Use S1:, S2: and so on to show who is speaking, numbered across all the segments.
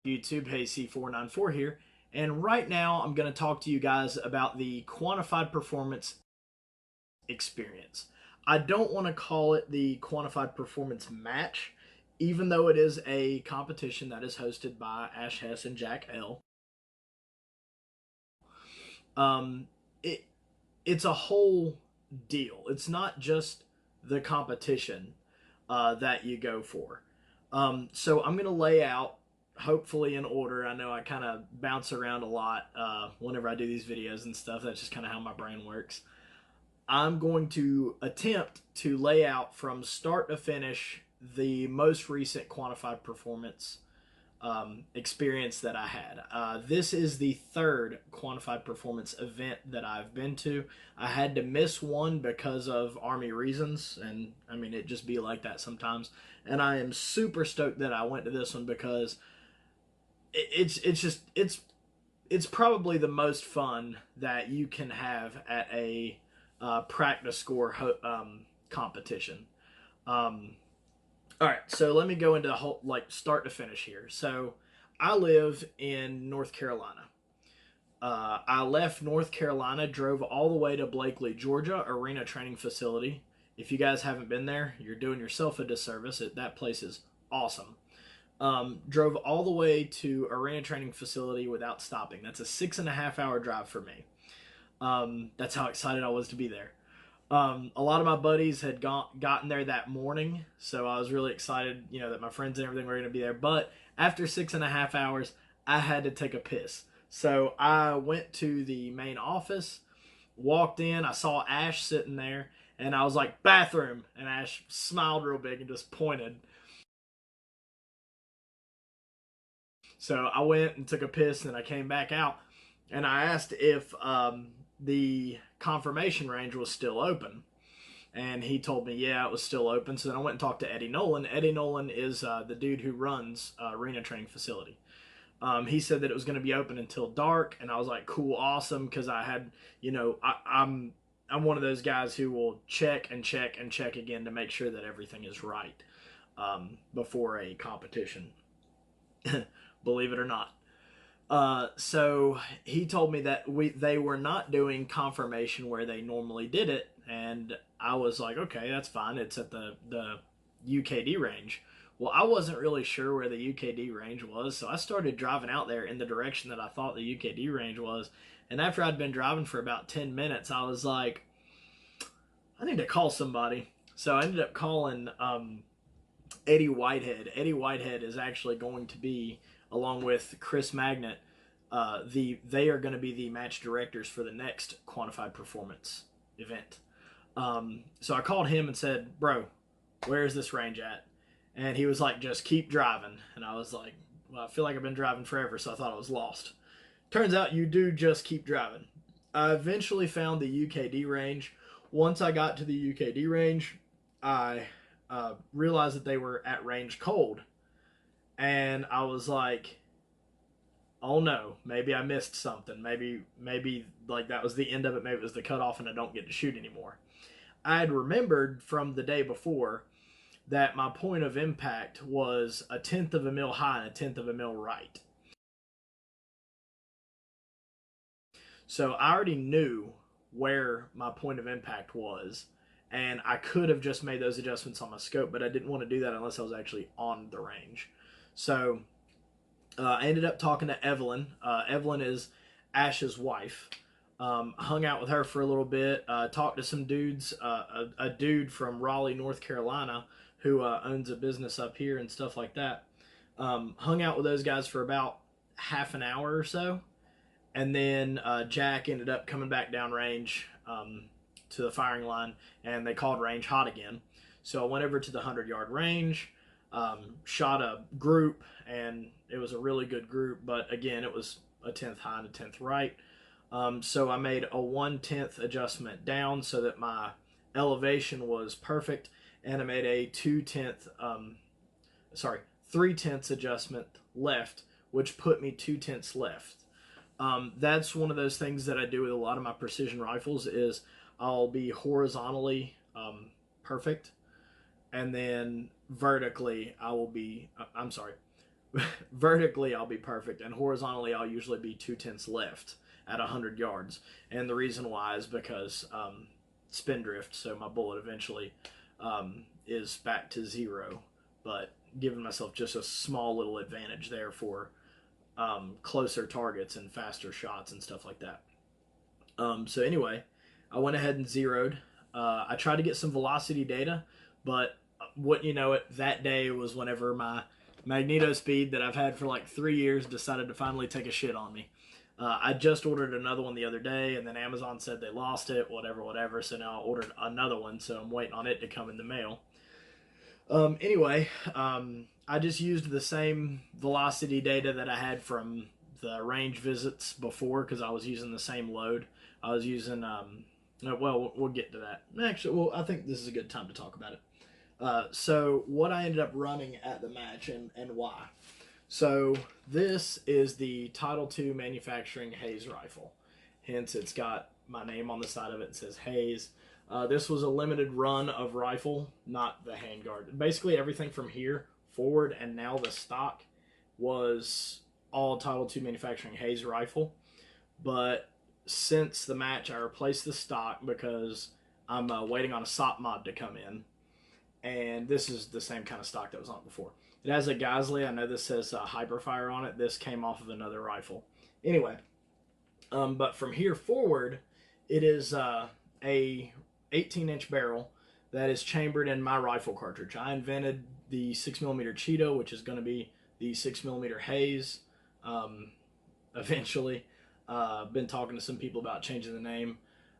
S1: YouTube. Hey, C494 here, and right now I'm going to talk to you guys about the Quantified Performance experience. I don't want to call it the Quantified Performance match, even though it is a competition that is hosted by Ash Hess and Jack L. Um, it it's a whole deal. It's not just the competition that you go for. So I'm going to lay out, hopefully in order. I know I kind of bounce around a lot whenever I do these videos and stuff. That's just kind of how my brain works. I'm going to attempt to lay out from start to finish the most recent Quantified Performance experience that I had. This is the third Quantified Performance event that I've been to. I had to miss one because of Army reasons, and I mean, it just be like that sometimes. And I am super stoked that I went to this one because it's probably the most fun that you can have at a practice score competition. Um, all right, so let me go into the whole start to finish here. So I live in North Carolina. I left North Carolina, drove all the way to Blakely, Georgia, Arena Training Facility. If you guys haven't been there, you're doing yourself a disservice. That place is awesome. Drove all the way to Arena Training Facility without stopping. That's a 6.5 hour drive for me. That's how excited I was to be there. A lot of my buddies had gotten there that morning, so I was really excited, that my friends and everything were going to be there. But after 6.5 hours, I had to take a piss. So I went to the main office, walked in, I saw Ash sitting there, and I was like, bathroom. And Ash smiled real big and just pointed. So I went and took a piss, and I came back out, and I asked if the confirmation range was still open. And he told me, yeah, it was still open. So then I went and talked to Eddie Nolan. Eddie Nolan is the dude who runs Arena Training Facility. He said that it was going to be open until dark, and I was like, cool, awesome, because I had, I'm one of those guys who will check and check and check again to make sure that everything is right before a competition. Believe it or not. So he told me that they were not doing confirmation where they normally did it, and I was like, okay, that's fine. It's at the UKD range. Well, I wasn't really sure where the UKD range was, so I started driving out there in the direction that I thought the UKD range was. And after I'd been driving for about 10 minutes, I was like, I need to call somebody. So I ended up calling Eddie Whitehead. Eddie Whitehead is actually going to be, along with Chris Magnet, they are going to be the match directors for the next Quantified Performance event. So I called him and said, bro, where's this range at? And he was like, just keep driving. And I was like, well, I feel like I've been driving forever, so I thought I was lost. Turns out you do just keep driving. I eventually found the UKD range. Once I got to the UKD range, I realized that they were at range cold. And I was like, oh no, maybe I missed something. Maybe like that was the end of it. Maybe it was the cutoff and I don't get to shoot anymore. I had remembered from the day before that my point of impact was 1/10 of a mil high and 1/10 of a mil right. So I already knew where my point of impact was, and I could have just made those adjustments on my scope, but I didn't want to do that unless I was actually on the range. So I ended up talking to Evelyn. Evelyn is Ash's wife. Hung out with her for a little bit. Talked to some dudes. A dude from Raleigh, North Carolina, who owns a business up here and stuff like that. Hung out with those guys for about half an hour or so, and then Jack ended up coming back down range to the firing line, and they called range hot again. So I went over to the 100-yard range, shot a group, and it was a really good group, but again, it was 1/10 high and 1/10 right. So I made a 1/10 adjustment down so that my elevation was perfect, and I made a 3/10 adjustment left, which put me 2/10 left. That's one of those things that I do with a lot of my precision rifles is I'll be horizontally perfect, and then vertically I will be, I'm sorry, vertically I'll be perfect, and horizontally I'll usually be 2/10 left at 100 yards. And the reason why is because spin drift, so my bullet eventually is back to zero, but giving myself just a small little advantage there for closer targets and faster shots and stuff like that. So anyway, I went ahead and zeroed. I tried to get some velocity data, but wouldn't you know it, that day was whenever my magneto speed that I've had for like 3 years decided to finally take a shit on me. I just ordered another one the other day, and then Amazon said they lost it, whatever, whatever. So now I ordered another one, so I'm waiting on it to come in the mail. Anyway, I just used the same velocity data that I had from the range visits before because I was using the same load. I was using, well, we'll get to that. Actually, well, I think this is a good time to talk about it. So what I ended up running at the match and why. So this is the Title II manufacturing Hayes rifle. Hence, it's got my name on the side of it. It says Hayes. This was a limited run of rifle, not the handguard. Basically, everything from here forward and now the stock was all Title II manufacturing Hayes rifle. But since the match, I replaced the stock because I'm waiting on a SOP mod to come in. And this is the same kind of stock that was on it before. It has a Geisley. I know this says Hyperfire on it. This came off of another rifle. Anyway, but from here forward, it is a 18-inch barrel that is chambered in my rifle cartridge. I invented the 6mm Cheeto, which is going to be the 6mm Hayes eventually. Been talking to some people about changing the name.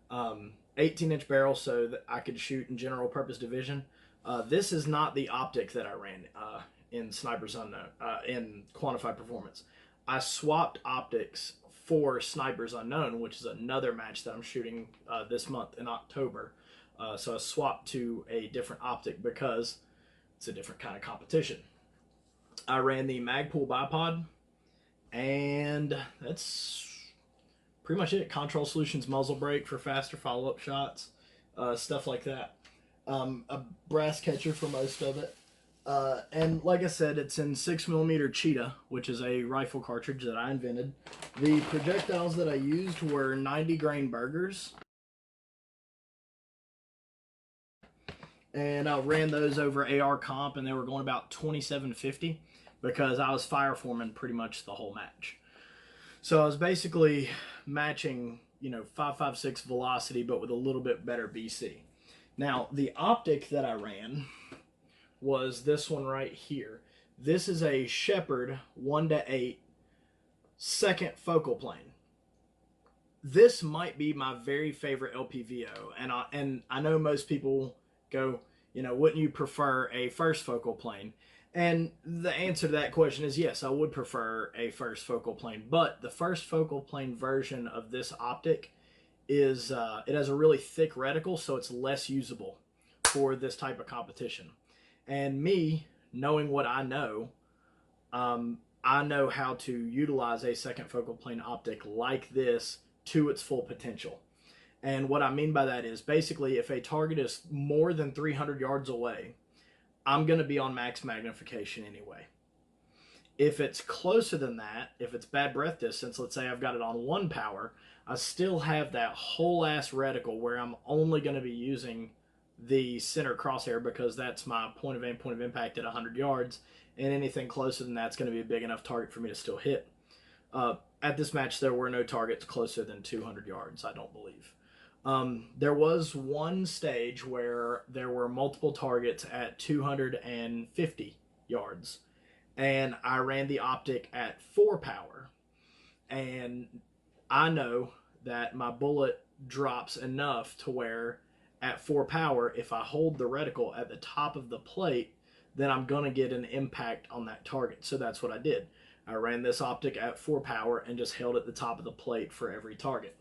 S1: 18-inch barrel so that I could shoot in general purpose division. This is not the optic that I ran in Sniper's Unknown, in Quantified Performance. I swapped optics for Sniper's Unknown, which is another match that I'm shooting this month in October. So I swapped to a different optic because it's a different kind of competition. I ran the Magpul bipod, and that's pretty much it. Control Solutions muzzle brake for faster follow-up shots, stuff like that. A brass catcher for most of it. And like I said, it's in 6mm Cheetah, which is a rifle cartridge that I invented. The projectiles that I used were 90 grain burgers. And I ran those over AR comp, and they were going about 2750 because I was fire forming pretty much the whole match. So I was basically matching, 5.56 velocity, but with a little bit better BC. Now, the optic that I ran was this one right here. This is a Shepherd 1:8 second focal plane. This might be my very favorite LPVO, and I know most people go, wouldn't you prefer a first focal plane? And the answer to that question is yes, I would prefer a first focal plane, but the first focal plane version of this optic is it has a really thick reticle, so it's less usable for this type of competition. And me, knowing what I know how to utilize a second focal plane optic like this to its full potential. And what I mean by that is basically if a target is more than 300 yards away, I'm going to be on max magnification anyway. If it's closer than that, if it's bad breath distance, let's say I've got it on 1 power, I still have that whole ass reticle where I'm only going to be using the center crosshair because that's my point of aim, point of impact at 100 yards, and anything closer than that's going to be a big enough target for me to still hit. At this match, there were no targets closer than 200 yards, I don't believe. There was one stage where there were multiple targets at 250 yards, and I ran the optic at 4 power, and I know that my bullet drops enough to where at 4 power, if I hold the reticle at the top of the plate, then I'm going to get an impact on that target. So that's what I did. I ran this optic at 4 power and just held at the top of the plate for every target.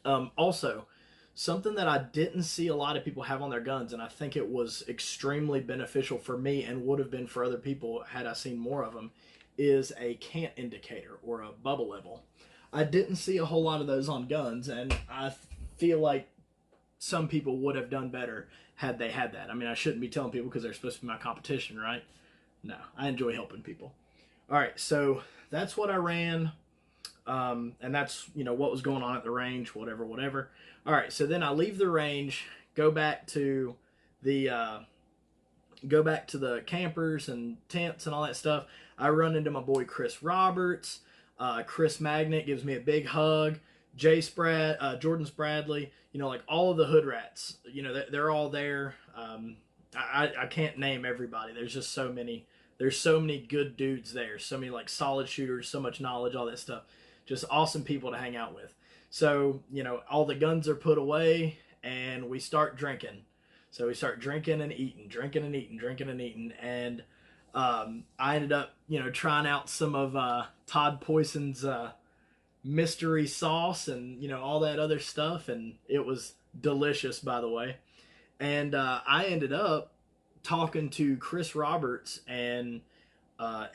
S1: Also, something that I didn't see a lot of people have on their guns, and I think it was extremely beneficial for me and would have been for other people had I seen more of them, is a cant indicator or a bubble level. I didn't see a whole lot of those on guns, and I feel like some people would have done better had they had that. I mean, I shouldn't be telling people because they're supposed to be my competition, right? No, I enjoy helping people. All right, so that's what I ran, and that's what was going on at the range, whatever. All right, so then I leave the range, go back to the campers and tents and all that stuff. I run into my boy Chris Roberts. Chris Magnet gives me a big hug. Jordan Spradley, like all of the hood rats, they're all there. I can't name everybody. There's just so many. There's so many good dudes there. So many like solid shooters, so much knowledge, all that stuff. Just awesome people to hang out with. So, all the guns are put away and we start drinking. So we start drinking and eating, drinking and eating, drinking and eating. And I ended up, trying out some of Todd Poison's mystery sauce and, all that other stuff. And it was delicious, by the way. And I ended up talking to Chris Roberts and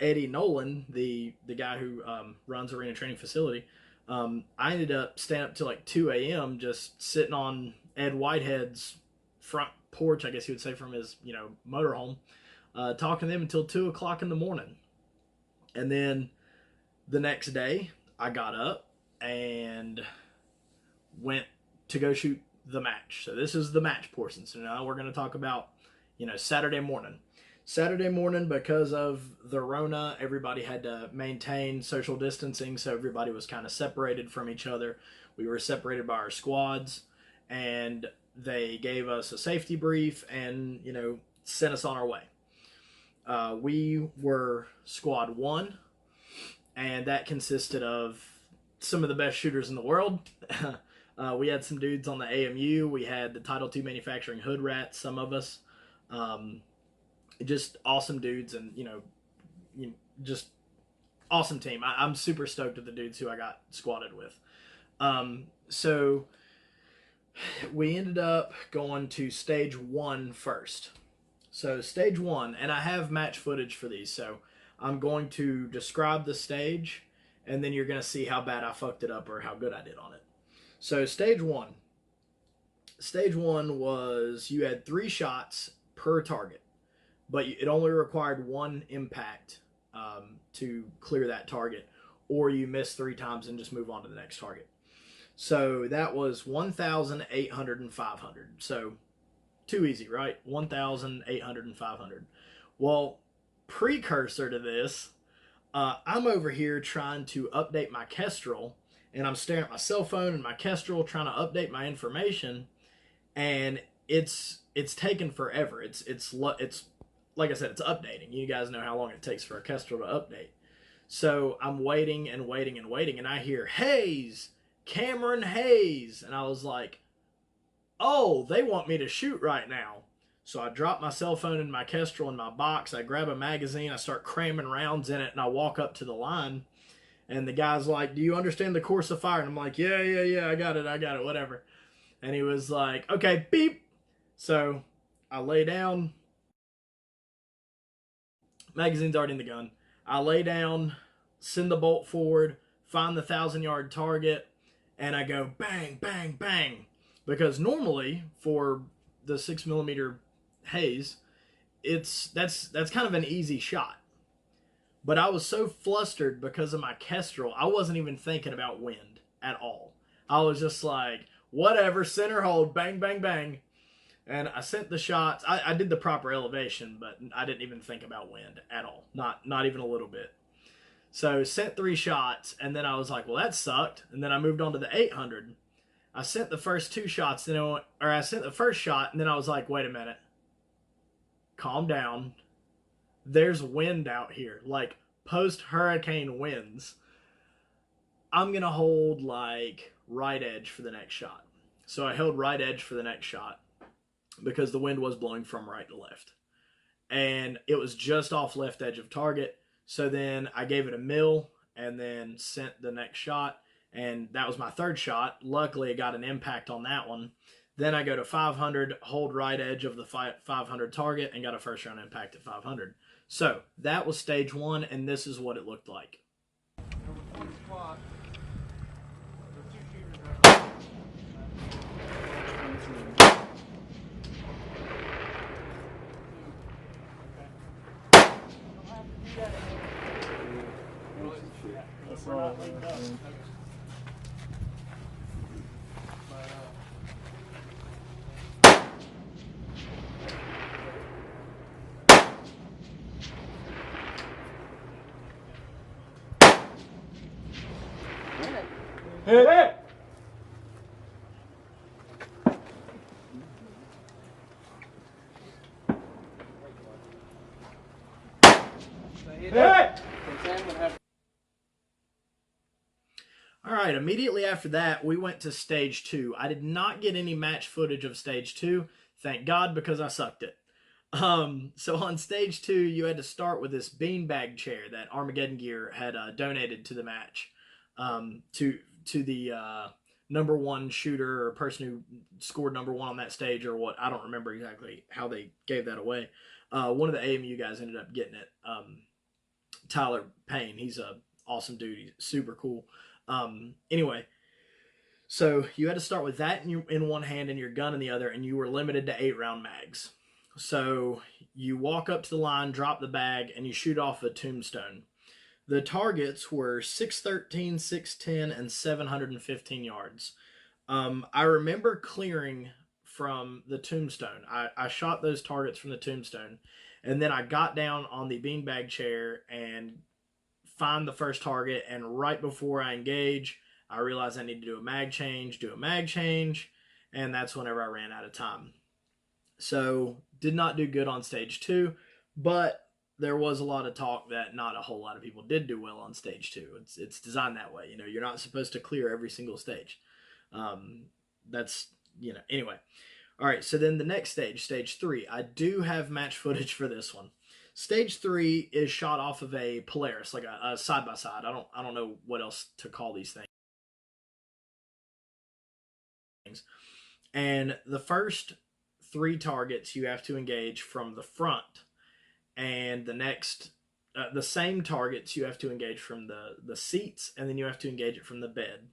S1: Eddie Nolan, the guy who runs Arena Training Facility. I ended up staying up till like 2 a.m. just sitting on Ed Whitehead's front porch, I guess you would say, from his motorhome, talking to them until 2 o'clock in the morning. And then the next day, I got up and went to go shoot the match. So this is the match portion. So now we're going to talk about Saturday morning. Saturday morning, because of the Rona, everybody had to maintain social distancing, so everybody was kind of separated from each other. We were separated by our squads, and they gave us a safety brief and, sent us on our way. We were Squad 1, and that consisted of some of the best shooters in the world. We had some dudes on the AMU. We had the Title II Manufacturing Hood Rats, some of us. Just awesome dudes, and just awesome team. I'm super stoked with the dudes who I got squatted with. So we ended up going to stage 1 first. So stage 1, and I have match footage for these, so I'm going to describe the stage, and then you're going to see how bad I fucked it up or how good I did on it. So stage 1. Stage 1 was you had 3 shots per target, but it only required 1 impact to clear that target, or you miss 3 times and just move on to the next target. So that was 1,800 and 500. So too easy, right? 1,800 and 500. Well, precursor to this, I'm over here trying to update my Kestrel, and I'm staring at my cell phone and my Kestrel trying to update my information, and it's taken forever. It's like I said, it's updating. You guys know how long it takes for a Kestrel to update. So I'm waiting and waiting and waiting, and I hear Hayes, Cameron Hayes, and I was like, oh, they want me to shoot right now. So I drop my cell phone in my Kestrel in my box. I grab a magazine. I start cramming rounds in it, and I walk up to the line. And the guy's like, do you understand the course of fire? And I'm like, yeah, I got it, whatever. And he was like, okay, beep. So I lay down. Magazine's already in the gun. I lay down, send the bolt forward, find the 1,000-yard target, and I go bang, bang, bang. Because normally for the 6mm Hayes, that's kind of an easy shot. But I was so flustered because of my Kestrel, I wasn't even thinking about wind at all. I was just like, whatever, center hold, bang, bang, bang. And I sent the shots. I did the proper elevation, but I didn't even think about wind at all. Not even a little bit. So sent 3 shots, and then I was like, well, that sucked. And then I moved on to the 800. I sent the first 2 shots, I sent the first shot, and then I was like, wait a minute. Calm down. There's wind out here, like post-hurricane winds. I'm going to hold like right edge for the next shot. So I held right edge for the next shot because the wind was blowing from right to left. And it was just off left edge of target. So then I gave it a mill and then sent the next shot. And that was my 3rd shot. Luckily, I got an impact on that one. Then I go to 500, hold right edge of the 500 target, and got a first round impact at 500. So that was stage 1, and this is what it looked like. That's we're not linked up. Okay.
S2: Hit it! Hit it!
S1: All right, immediately after that, we went to stage 2. I did not get any match footage of stage 2. Thank God, because I sucked it. So on stage 2, you had to start with this beanbag chair that Armageddon Gear had donated to the match, to the number one shooter or person who scored number one on that stage, or what. I don't remember exactly how they gave that away. One of the AMU guys ended up getting it. Tyler Payne. He's a awesome dude. He's super cool. Anyway, so you had to start with that in one hand and your gun in the other, and you were limited to 8-round mags. So you walk up to the line, drop the bag, and you shoot off a tombstone. The targets were 613, 610, and 715 yards. I remember clearing from the tombstone. I shot those targets from the tombstone, and then I got down on the beanbag chair and find the first target, and right before I engage, I realized I need to do a mag change, and that's whenever I ran out of time. So did not do good on stage 2, but there was a lot of talk that not a whole lot of people did do well on stage 2. It's designed that way. You're not supposed to clear every single stage. That's anyway. All right, so then the next stage, stage 3, I do have match footage for this one. Stage 3 is shot off of a Polaris, like a side by side. I don't know what else to call these things. And the first 3 targets you have to engage from the front, and the next, the same targets you have to engage from the seats, and then you have to engage it from the bed.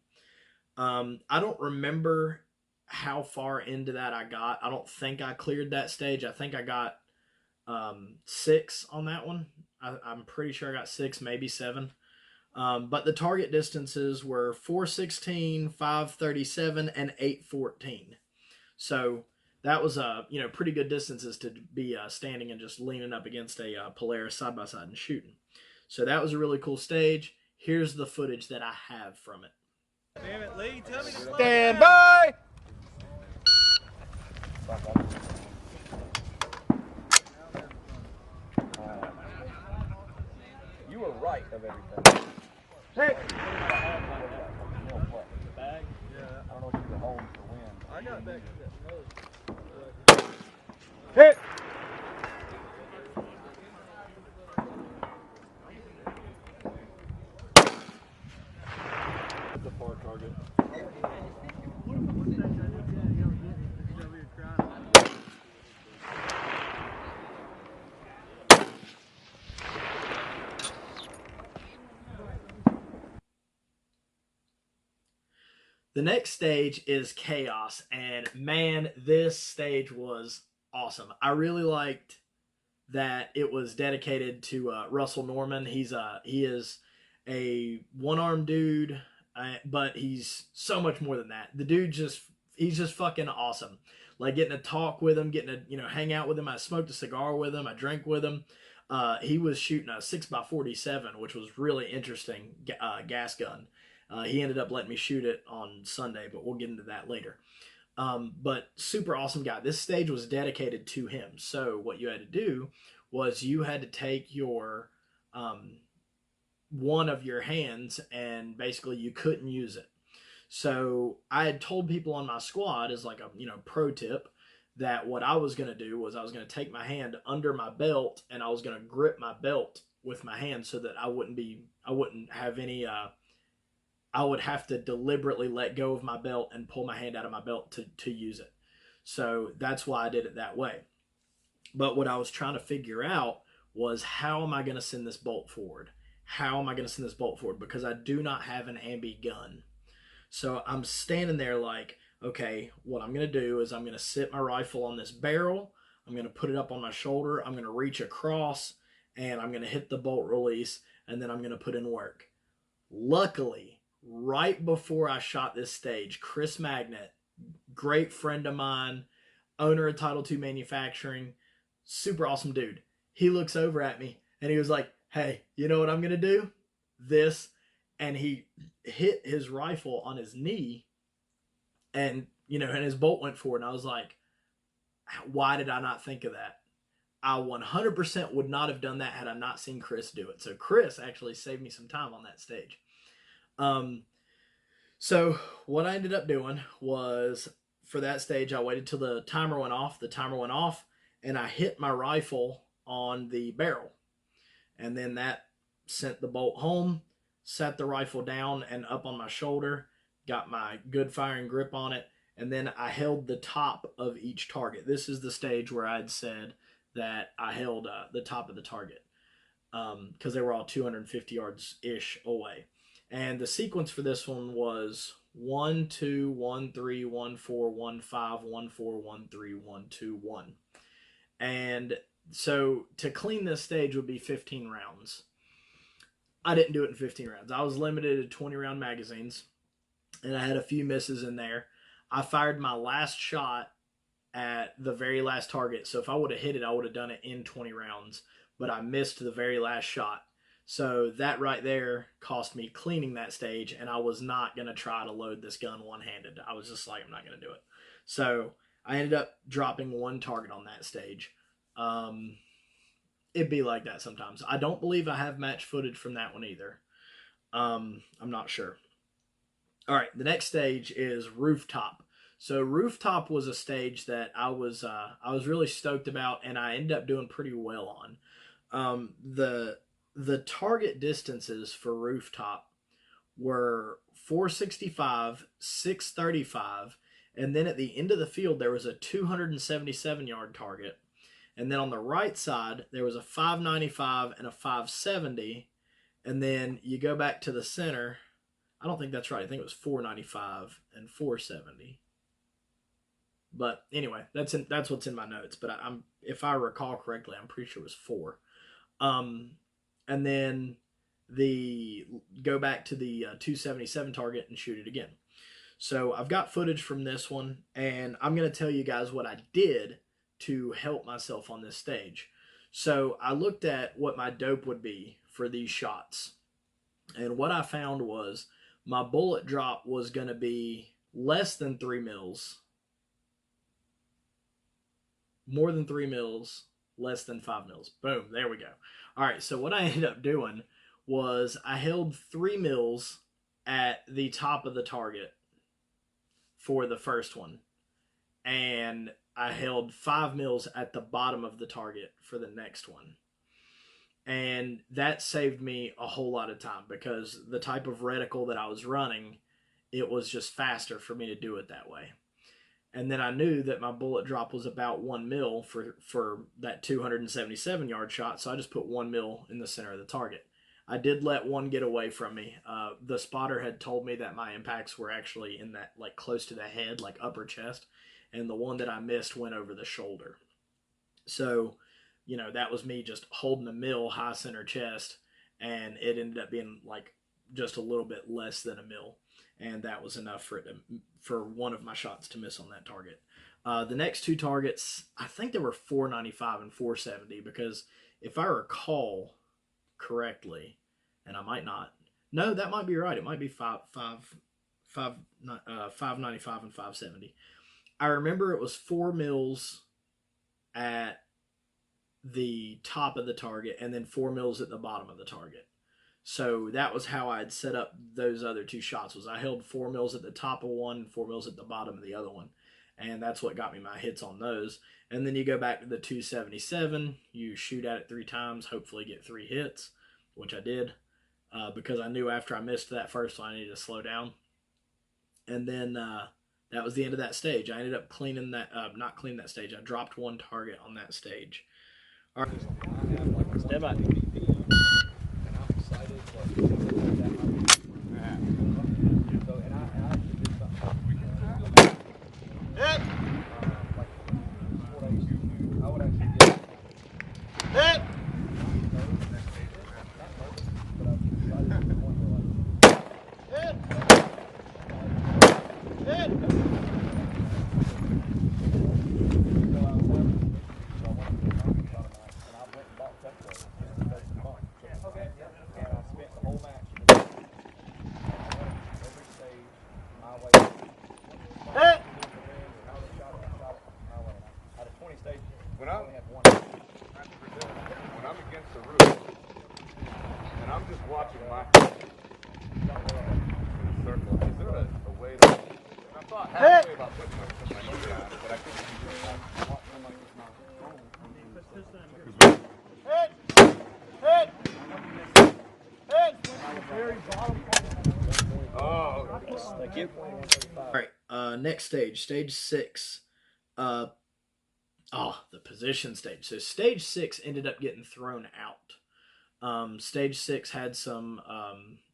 S1: I don't remember how far into that I got. I don't think I cleared that stage. I think I got 6 on that one. I'm pretty sure I got 6, maybe 7. But the target distances were 416, 537, and 814. So that was pretty good distances to be standing and just leaning up against a Polaris side by side and shooting. So that was a really cool stage. Here's the footage that I have from it.
S2: Damn it, Lee, tell me to stand by! You were right of everything. Hey!
S1: The bag?
S2: Yeah. I don't know if you were home for wind. I got back to that. Hit! The far target.
S1: The next stage is Chaos, and man, this stage was awesome. I really liked that it was dedicated to Russell Norman. He is a one-armed dude, but he's so much more than that. The dude he's just fucking awesome. Like, getting to talk with him, getting to hang out with him. I smoked a cigar with him. I drank with him. He was shooting a 6x47, which was really interesting gas gun. He ended up letting me shoot it on Sunday, but we'll get into that later. But super awesome guy. This stage was dedicated to him. So what you had to do was you had to take your one of your hands, and basically you couldn't use it. So I had told people on my squad, as like a pro tip, that what I was going to do was I was going to take my hand under my belt, and I was going to grip my belt with my hand so that I wouldn't have any I would have to deliberately let go of my belt and pull my hand out of my belt to use it. So that's why I did it that way. But what I was trying to figure out was, how am I going to send this bolt forward? How am I going to send this bolt forward? Because I do not have an ambi gun. So I'm standing there like, okay, what I'm going to do is I'm going to sit my rifle on this barrel. I'm going to put it up on my shoulder. I'm going to reach across, and I'm going to hit the bolt release, and then I'm going to put in work. Luckily, right before I shot this stage, Chris Magnet, great friend of mine, owner of Title II Manufacturing, super awesome dude. He looks over at me and he was like, "Hey, you know what I'm going to do? This." And he hit his rifle on his knee, and, and his bolt went forward. And I was like, why did I not think of that? I 100% would not have done that had I not seen Chris do it. So Chris actually saved me some time on that stage. So what I ended up doing was, for that stage, I waited till the timer went off. The timer went off, and I hit my rifle on the barrel. And then that sent the bolt home, set the rifle down and up on my shoulder, got my good firing grip on it, and then I held the top of each target. This is the stage where I'd said that I held the top of the target, because they were all 250 yards-ish away. And the sequence for this one was 1, 2, 1, 3, 1, 4, 1, 5, 1, 4, 1, 3, 1, 2, 1. And so to clean this stage would be 15 rounds. I didn't do it in 15 rounds. I was limited to 20 round magazines, and I had a few misses in there. I fired my last shot at the very last target. So if I would have hit it, I would have done it in 20 rounds, but I missed the very last shot. So that right there cost me cleaning that stage, and I was not going to try to load this gun one-handed. I was just like, I'm not going to do it. So I ended up dropping one target on that stage. It'd be like that sometimes. I don't believe I have match footage from that one either. I'm not sure. All right, the next stage is Rooftop. So Rooftop was a stage that I was really stoked about, and I ended up doing pretty well on. The target distances for Rooftop were 465, 635, and then at the end of the field there was a 277 yard target. And then on the right side, there was a 595 and a 570. And then you go back to the center. I don't think that's right. I think it was 495 and 470. But anyway, that's what's in my notes. But if I recall correctly, I'm pretty sure it was 4. And then go back to the 277 target and shoot it again. So I've got footage from this one, and I'm going to tell you guys what I did to help myself on this stage. So I looked at what my dope would be for these shots. And what I found was my bullet drop was going to be less than 3 mils, more than 3 mils, less than 5 mils. Boom, there we go. All right, so what I ended up doing was I held 3 mils at the top of the target for the first one, and I held 5 mils at the bottom of the target for the next one. And that saved me a whole lot of time, because the type of reticle that I was running, it was just faster for me to do it that way. And then I knew that my bullet drop was about 1 mil for that 277 yard shot, so I just put 1 mil in the center of the target. I did let one get away from me. The spotter had told me that my impacts were actually in that, like, close to the head, like upper chest, and the one that I missed went over the shoulder. So, that was me just holding a mil high center chest, and it ended up being like just a little bit less than a mil, and that was enough for one of my shots to miss on that target. The next two targets, I think they were 495 and 470, because if I recall correctly, and I might not, no, that might be right. It might be 595 and 570. I remember it was 4 mils at the top of the target, and then 4 mils at the bottom of the target. So that was how I'd set up those other two shots. Was I held 4 mils at the top of one, 4 mils at the bottom of the other one, and that's what got me my hits on those. And then you go back to the 277, you shoot at it 3 times, hopefully get 3 hits, which I did, because I knew after I missed that first one I needed to slow down. And then that was the end of that stage. I ended up cleaning that, not cleaning that stage. I dropped one target on that stage. All right, stand by.
S2: When I'm against the roof and I'm just watching my circle, is there a way to? I thought halfway about putting my knee down, but I couldn't see Oh,
S1: Thank you. All right. Next stage, stage 6. The position stage. So stage 6 ended up getting thrown out. Stage 6 had some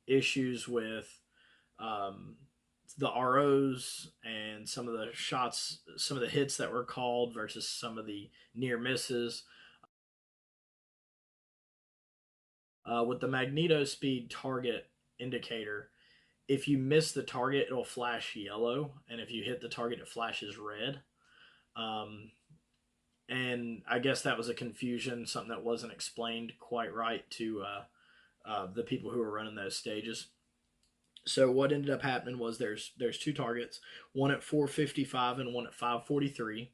S1: issues with um, the ROs and some of the shots, some of the hits that were called versus some of the near misses. With the magneto speed target indicator, if you miss the target, it'll flash yellow, and if you hit the target, it flashes red. Um, and I guess that was a confusion, something that wasn't explained quite right to the people who were running those stages. So what ended up happening was there's two targets, one at 455 and one at 543,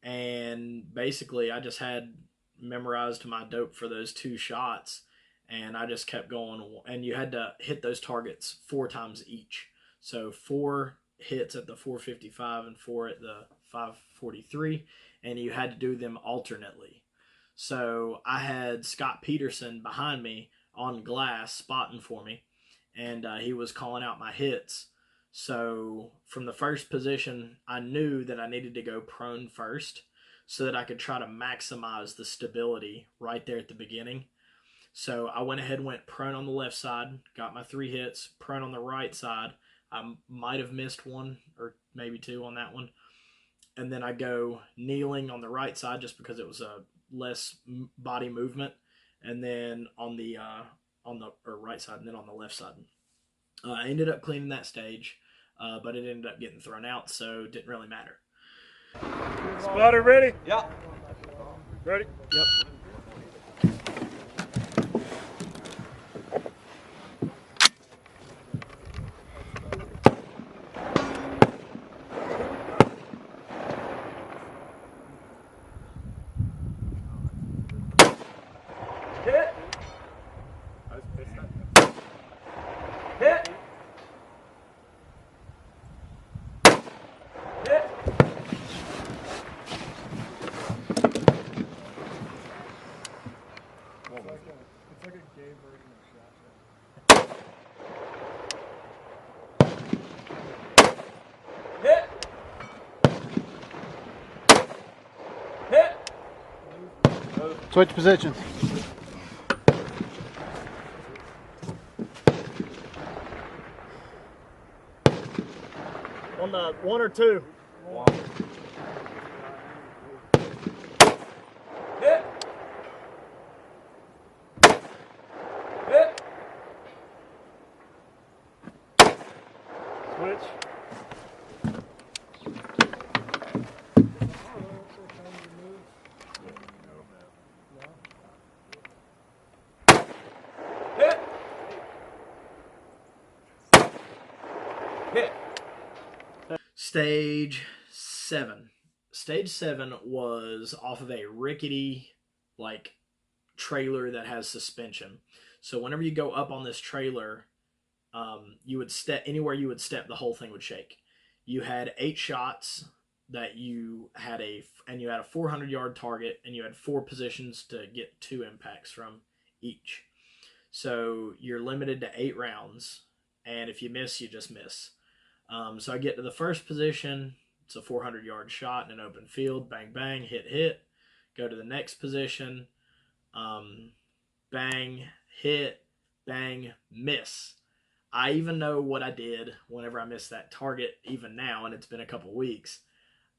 S1: and basically I just had memorized my dope for those two shots, and I just kept going. And you had to hit those targets 4 times each, so 4 hits at the 455 and 4 at the 543, and you had to do them alternately. So I had Scott Peterson behind me on glass spotting for me, and he was calling out my hits. So from the first position, I knew that I needed to go prone first so that I could try to maximize the stability right there at the beginning. So I went ahead and went prone on the left side, got my 3 hits, prone on the right side. I might have missed one or maybe two on that one. And then I go kneeling on the right side just because it was a less body movement. And then on the right side, and then on the left side. I ended up cleaning that stage, but it ended up getting thrown out, so it didn't really matter.
S3: Spotter ready?
S2: yeah.
S3: Ready?
S1: Yep.
S3: Hit. Hit. Hit. It's like a gay version of shotgun. Hit. Hit.
S4: Switch positions.
S3: On the 1 or 2. Hit. Hit. Switch. Hit. Hit.
S1: Stage 7. Stage 7 was off of a rickety, like, trailer that has suspension. So whenever you go up on this trailer, you would step anywhere you would step, the whole thing would shake. You had 8 shots that you had a 400-yard target, and you had 4 positions to get 2 impacts from each. So you're limited to 8 rounds, and if you miss, you just miss. So I get to the first position. It's a 400-yard shot in an open field. Bang, bang, hit, hit. Go to the next position. Bang, hit, bang, miss. I even know what I did whenever I missed that target, even now, and it's been a couple weeks.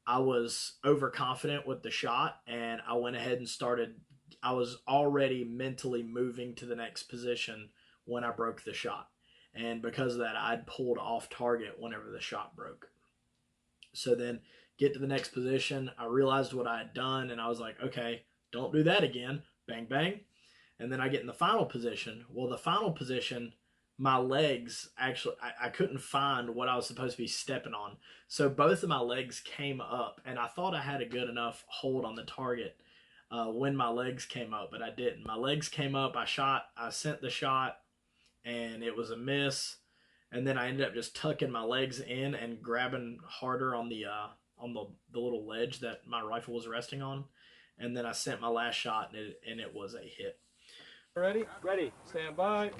S1: I was overconfident with the shot, and I went ahead and started. I was already mentally moving to the next position when I broke the shot. And because of that, I'd pulled off target whenever the shot broke. So then get to the next position. I realized what I had done, and I was like, okay, don't do that again. Bang, bang. And then I get in the final position. Well, the final position, my legs actually, I couldn't find what I was supposed to be stepping on. So both of my legs came up, and I thought I had a good enough hold on the target when my legs came up, but I didn't. My legs came up, I sent the shot, and it was a miss. And then I ended up just tucking my legs in and grabbing harder on the little ledge that my rifle was resting on. And then I sent my last shot, and it was a hit.
S2: Ready? Ready. Stand by.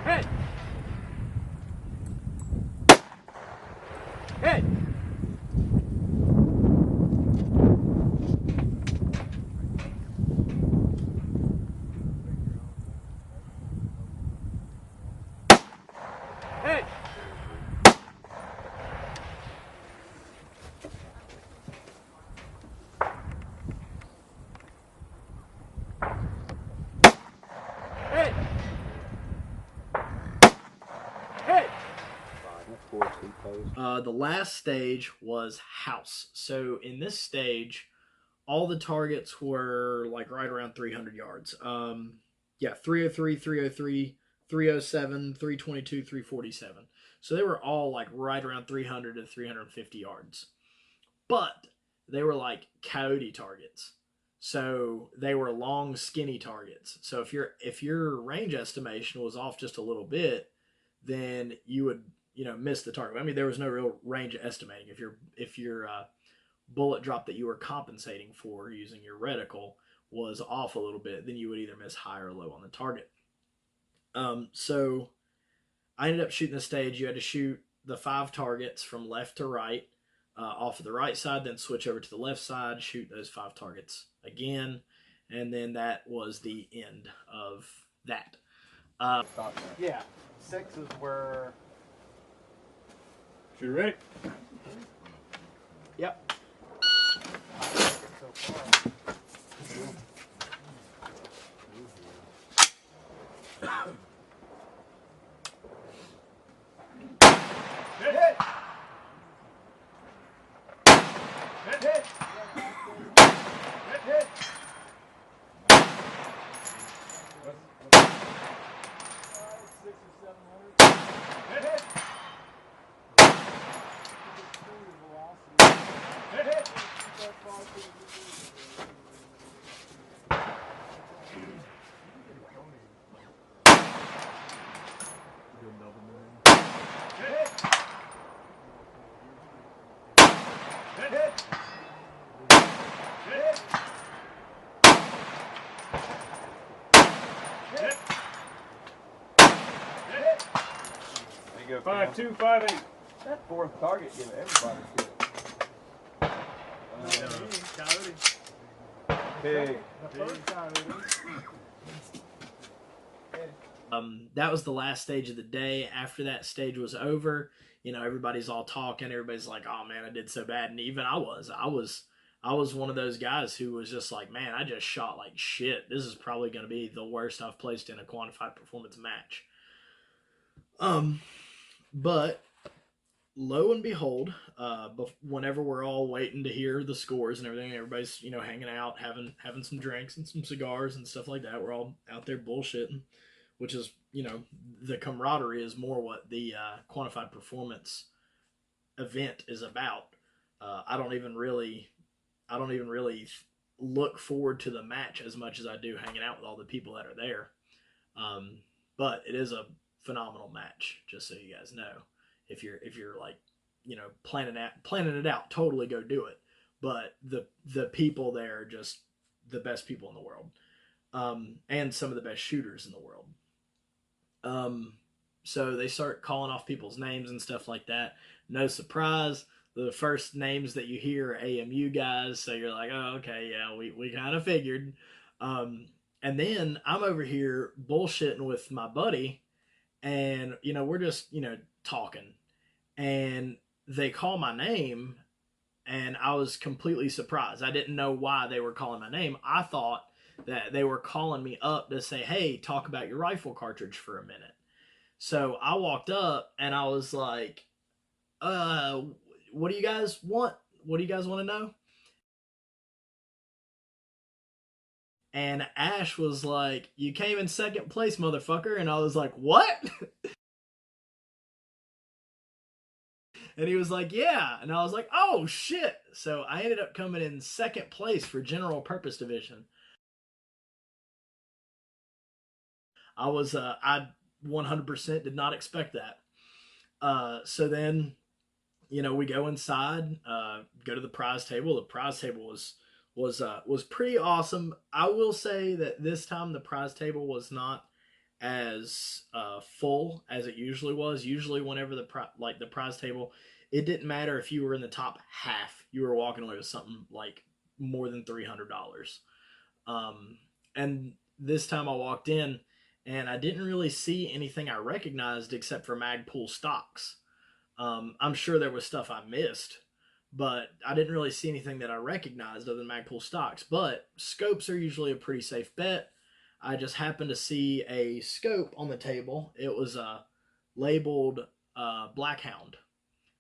S1: Hey! Hey! Hey! Hey! Hey! The last stage was house. So in this stage, all the targets were like right around 300 yards. Yeah, 303, 303, 307, 322, 347. So they were all like right around 300 to 350 yards. But they were like coyote targets. So they were long, skinny targets. So if your range estimation was off just a little bit, then you would miss the target. I mean, there was no real range estimating. If your bullet drop that you were compensating for using your reticle was off a little bit, then you would either miss high or low on the target. So I ended up shooting the stage. You had to shoot the 5 targets from left to right off of the right side, then switch over to the left side, shoot those 5 targets again, and then that was the end of that.
S2: Yeah. 6 is where.
S3: You ready?
S1: Yep.
S2: So far.
S3: Hit! Hit! Hit! Hit! Hit! Hit! Hit! Hit! Hit! Hit! Hit! Hit! Hit! Hit! Hit!
S2: There you go.
S3: 5258.
S2: That 4th target give everybody shit.
S3: Coyote.
S2: Big.
S3: The first coyote.
S1: That was the last stage of the day. After that stage was over, everybody's all talking. Everybody's like, "Oh man, I did so bad," and even I was one of those guys who was just like, "Man, I just shot like shit. This is probably going to be the worst I've placed in a quantified performance match." But lo and behold, whenever we're all waiting to hear the scores and everything, everybody's hanging out, having some drinks and some cigars and stuff like that. We're all out there bullshitting, which is the camaraderie is more what the quantified performance event is about. I don't even really look forward to the match as much as I do hanging out with all the people that are there. But it is a phenomenal match, just so you guys know. If you're like planning it out, totally go do it. But the people there are just the best people in the world, and some of the best shooters in the world. So they start calling off people's names and stuff like that. No surprise, the first names that you hear are AMU guys, so you're like, oh, okay, yeah, we kind of figured. And then I'm over here bullshitting with my buddy, and we're just talking, and they call my name, and I was completely surprised. I didn't know why they were calling my name. I thought that they were calling me up to say, hey, talk about your rifle cartridge for a minute. So I walked up and I was like, uh, what do you guys want? What do you guys want to know? And Ash was like, you came in second place, motherfucker. And I was like, what? And he was like, yeah. And I was like, oh, shit. So I ended up coming in second place for general purpose division. I 100% did not expect that. So then, we go inside, go to the prize table. The prize table was pretty awesome. I will say that this time the prize table was not as full as it usually was. Usually, whenever the prize table, it didn't matter if you were in the top half, you were walking away with something like more than $300. And this time I walked in and I didn't really see anything I recognized except for Magpul stocks. I'm sure there was stuff I missed, but I didn't really see anything that I recognized other than Magpul stocks. But scopes are usually a pretty safe bet. I just happened to see a scope on the table. It was labeled Blackhound.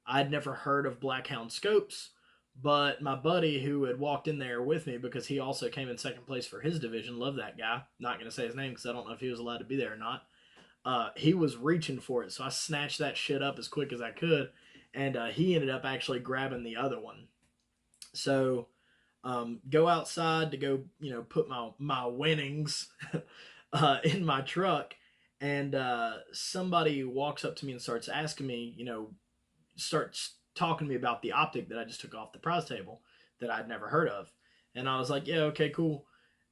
S1: I'd never heard of Blackhound scopes, but my buddy who had walked in there with me because he also came in second place for his division, love that guy. Not going to say his name because I don't know if he was allowed to be there or not. He was reaching for it, so I snatched that shit up as quick as I could, and he ended up actually grabbing the other one. So go outside to go, put my winnings in my truck, and somebody walks up to me and starts asking me, starts talking to me about the optic that I just took off the prize table that I'd never heard of. And I was like, yeah, okay, cool.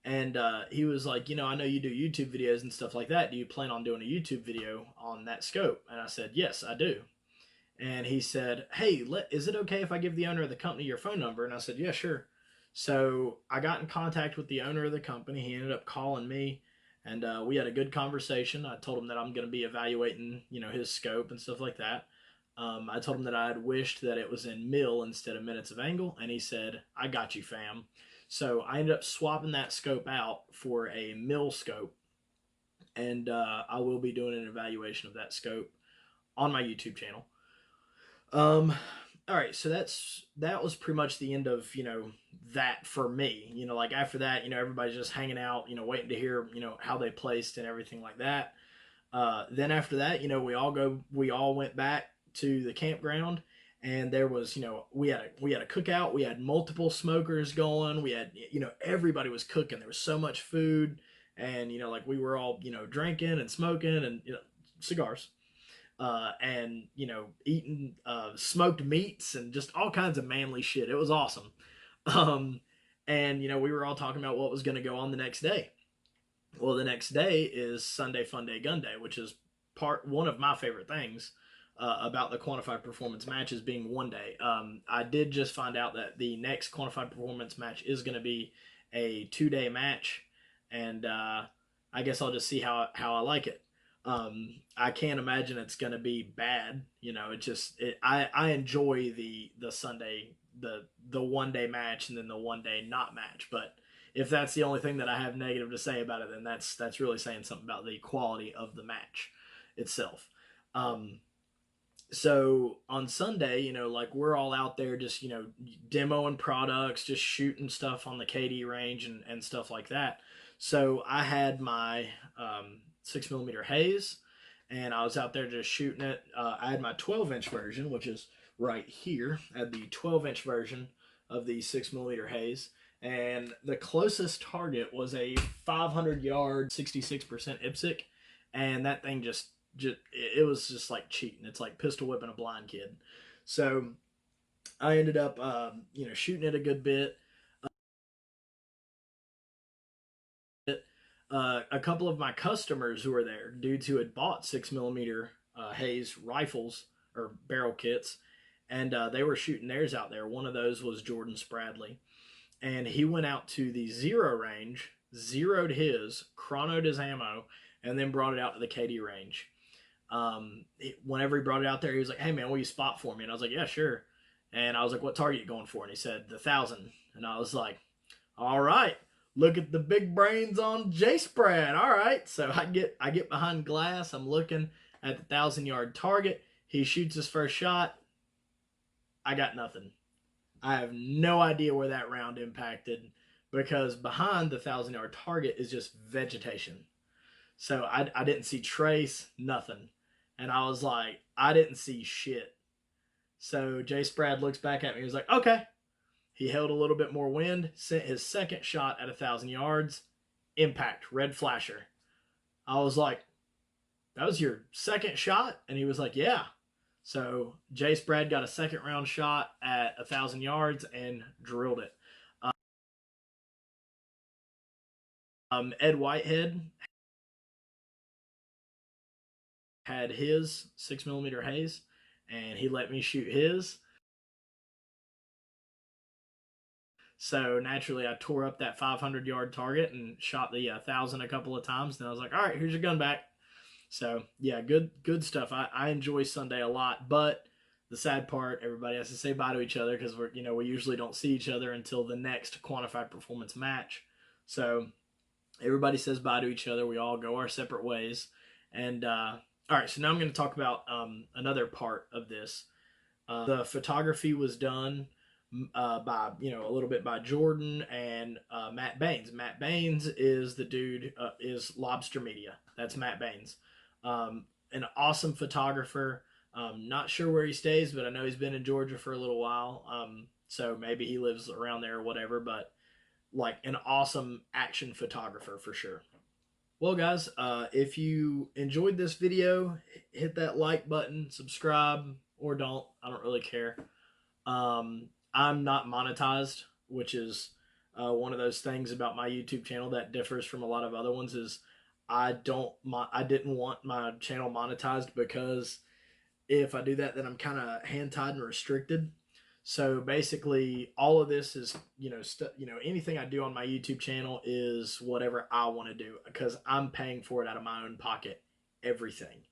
S1: And he was like, I know you do YouTube videos and stuff like that. Do you plan on doing a YouTube video on that scope? And I said, yes, I do. And he said, hey, is it okay if I give the owner of the company your phone number? And I said, yeah, sure. So I got in contact with the owner of the company. He ended up calling me, and we had a good conversation. I told him that I'm going to be evaluating, his scope and stuff like that. I told him that I had wished that it was in mil instead of minutes of angle, and he said, I got you, fam. So I ended up swapping that scope out for a mil scope, and I will be doing an evaluation of that scope on my YouTube channel. All right, so that was pretty much the end of that for me. Like after that, everybody's just hanging out, waiting to hear how they placed and everything like that. Then after that, we all went back to the campground, and there was we had a cookout. We had multiple smokers going. We had everybody was cooking. There was so much food, and like we were all drinking and smoking and cigars. And eating smoked meats and just all kinds of manly shit. It was awesome. Um, and we were all talking about what was going to go on the next day. Well, the next day is Sunday Fun Day Gun Day, which is one of my favorite things about the Quantified Performance matches being one day. I did just find out that the next Quantified Performance match is going to be a 2-day match, and I guess I'll just see how I like it. I can't imagine it's going to be bad. I enjoy the Sunday, the 1-day match and then the 1-day not match. But if that's the only thing that I have negative to say about it, then that's really saying something about the quality of the match itself. So on Sunday, like we're all out there just, demoing products, just shooting stuff on the KD range and stuff like that. So I had my 6mm haze, and I was out there just shooting it. I had my 12-inch version, which is right here. I had the 12-inch version of the 6mm haze, and the closest target was a 500-yard, 66% IPSC, and that thing just it was just like cheating. It's like pistol whipping a blind kid. So I ended up shooting it a good bit. A couple of my customers who were there, dudes who had bought 6mm Hayes rifles or barrel kits, and they were shooting theirs out there. One of those was Jordan Spradley, and he went out to the zero range, zeroed his, chronoed his ammo, and then brought it out to the KD range. Whenever he brought it out there, he was like, "Hey man, will you spot for me?" And I was like, "Yeah, sure." And I was like, what target you going for? And he said, the 1,000. And I was like, all right, look at the big brains on J Spread. All right. So I get behind glass. I'm looking at the 1,000-yard target. He shoots his first shot. I got nothing. I have no idea where that round impacted because behind the 1,000-yard target is just vegetation. So I didn't see trace, nothing. And I was like, I didn't see shit. So Jay Sprad looks back at me. He was like, okay. He held a little bit more wind, sent his second shot at 1,000 yards. Impact, red flasher. I was like, that was your second shot? And he was like, yeah. So Jay Sprad got a second round shot at 1,000 yards and drilled it. Ed Whitehead had his 6mm haze, and he let me shoot his. So naturally, I tore up that 500-yard target and shot the 1,000 a couple of times. And I was like, all right, here's your gun back. So yeah, good stuff. I enjoy Sunday a lot, but the sad part, everybody has to say bye to each other because we usually don't see each other until the next Quantified Performance match. So everybody says bye to each other. We all go our separate ways. And all right, so now I'm going to talk about another part of this. The photography was done by a little bit by Jordan and Matt Baines. Matt Baines is the dude is Lobster Media. That's Matt Baines, an awesome photographer. Not sure where he stays, but I know he's been in Georgia for a little while. So maybe he lives around there or whatever. But like an awesome action photographer for sure. Well, guys, if you enjoyed this video, hit that like button, subscribe, or don't. I don't really care. I'm not monetized, which is one of those things about my YouTube channel that differs from a lot of other ones. Is I didn't want my channel monetized because if I do that, then I'm kind of hand tied and restricted. So basically, all of this is anything I do on my YouTube channel is whatever I want to do because I'm paying for it out of my own pocket, everything.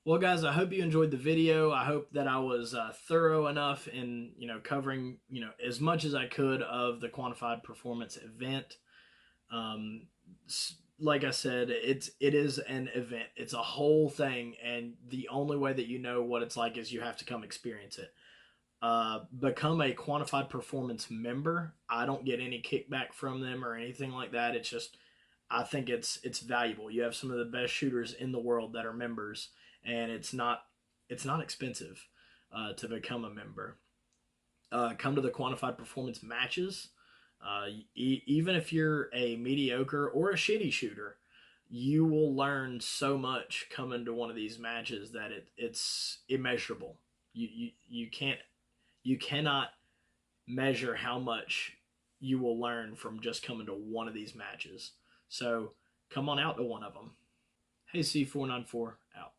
S1: Well, guys, I hope you enjoyed the video. I hope that I was thorough enough in covering as much as I could of the Quantified Performance event. Like I said, it is an event. It's a whole thing, and the only way that you know what it's like is you have to come experience it. Become a Quantified Performance member. I don't get any kickback from them or anything like that. It's just I think it's valuable. You have some of the best shooters in the world that are members, and it's not expensive to become a member. Come to the Quantified Performance matches. Even if you're a mediocre or a shitty shooter, you will learn so much coming to one of these matches that it's immeasurable. You cannot measure how much you will learn from just coming to one of these matches. So come on out to one of them. Hey, C494 out.